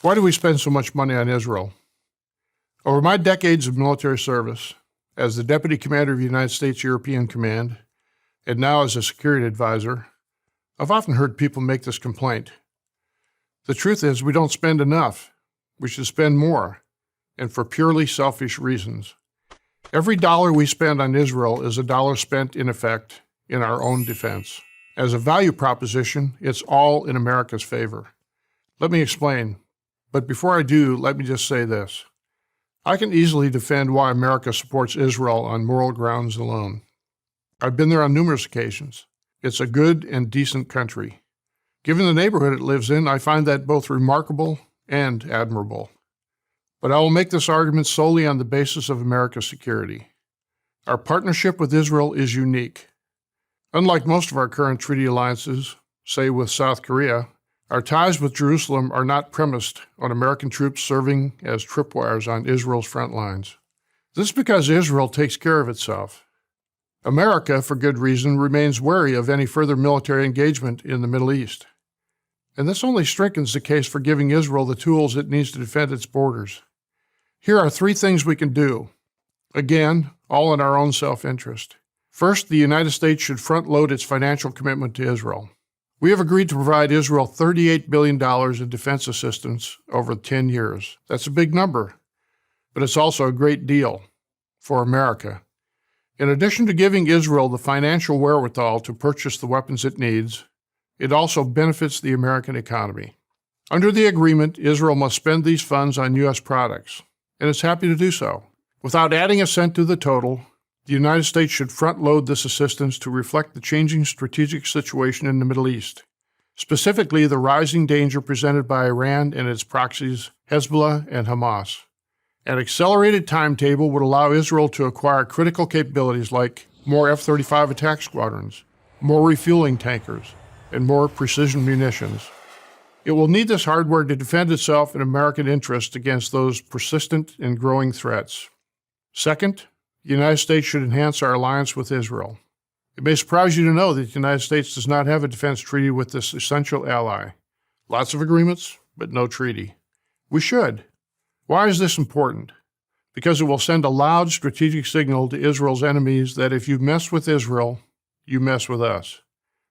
Why do we spend so much money on Israel? Over my decades of military service, as the Deputy Commander of the United States European Command, and now as a security advisor, I've often heard people make this complaint. The truth is, we don't spend enough. We should spend more, and for purely selfish reasons. Every dollar we spend on Israel is a dollar spent, in effect, in our own defense. As a value proposition, it's all in America's favor. Let me explain, but before I do, let me just say this. I can easily defend why America supports Israel on moral grounds alone. I've been there on numerous occasions. It's a good and decent country. Given the neighborhood it lives in, I find that both remarkable and admirable. But I will make this argument solely on the basis of America's security. Our partnership with Israel is unique. Unlike most of our current treaty alliances, say with South Korea, our ties with Jerusalem are not premised on American troops serving as tripwires on Israel's front lines. This is because Israel takes care of itself. America, for good reason, remains wary of any further military engagement in the Middle East. And this only strengthens the case for giving Israel the tools it needs to defend its borders. Here are 3 things we can do. Again, all in our own self-interest. First, the United States should front-load its financial commitment to Israel. We have agreed to provide Israel $38 billion in defense assistance over 10 years. That's a big number, but it's also a great deal for America. In addition to giving Israel the financial wherewithal to purchase the weapons it needs, it also benefits the American economy. Under the agreement, Israel must spend these funds on U.S. products, and it's happy to do so. Without adding a cent to the total, the United States should front-load this assistance to reflect the changing strategic situation in the Middle East, specifically the rising danger presented by Iran and its proxies, Hezbollah and Hamas. An accelerated timetable would allow Israel to acquire critical capabilities like more F-35 attack squadrons, more refueling tankers, and more precision munitions. It will need this hardware to defend itself in American interest against those persistent and growing threats. Second, the United States should enhance our alliance with Israel. It may surprise you to know that the United States does not have a defense treaty with this essential ally. Lots of agreements, but no treaty. We should. Why is this important? Because it will send a loud strategic signal to Israel's enemies that if you mess with Israel, you mess with us.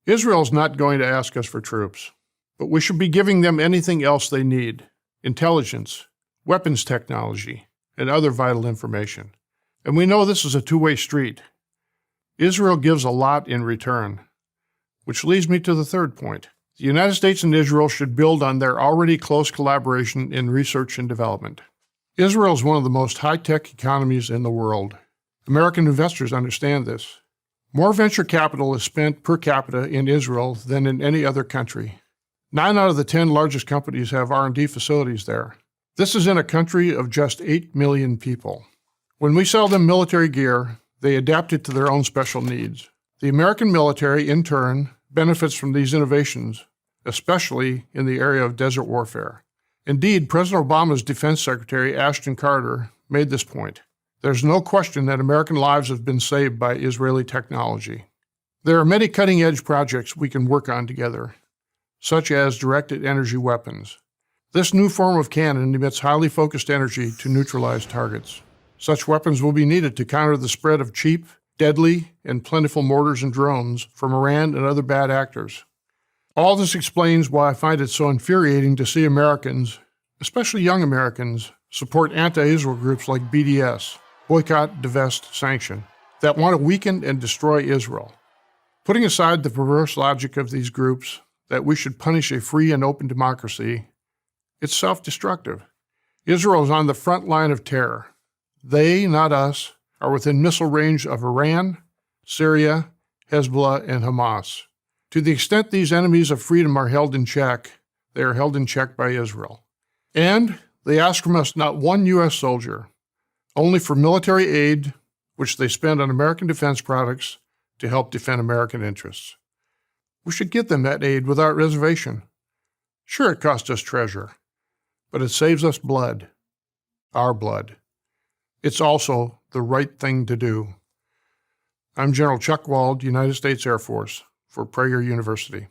Israel is not going to ask us for troops, but we should be giving them anything else they need: intelligence, weapons technology, and other vital information. And we know this is a two-way street. Israel gives a lot in return. Which leads me to the third point. The United States and Israel should build on their already close collaboration in research and development. Israel is one of the most high-tech economies in the world. American investors understand this. More venture capital is spent per capita in Israel than in any other country. 9 out of the 10 largest companies have R&D facilities there. This is in a country of just 8 million people. When we sell them military gear, they adapt it to their own special needs. The American military, in turn, benefits from these innovations, especially in the area of desert warfare. Indeed, President Obama's Defense Secretary, Ashton Carter, made this point. There's no question that American lives have been saved by Israeli technology. There are many cutting-edge projects we can work on together, such as directed energy weapons. This new form of cannon emits highly focused energy to neutralize targets. Such weapons will be needed to counter the spread of cheap, deadly, and plentiful mortars and drones from Iran and other bad actors. All this explains why I find it so infuriating to see Americans, especially young Americans, support anti-Israel groups like BDS, Boycott, Divest, Sanction, that want to weaken and destroy Israel. Putting aside the perverse logic of these groups that we should punish a free and open democracy, it's self-destructive. Israel is on the front line of terror. They, not us, are within missile range of Iran, Syria, Hezbollah, and Hamas. To the extent these enemies of freedom are held in check, they are held in check by Israel. And they ask from us not one U.S. soldier, only for military aid, which they spend on American defense products to help defend American interests. We should give them that aid without reservation. Sure, it costs us treasure, but it saves us blood, our blood. It's also the right thing to do. I'm General Chuck Wald, United States Air Force, for Prager University.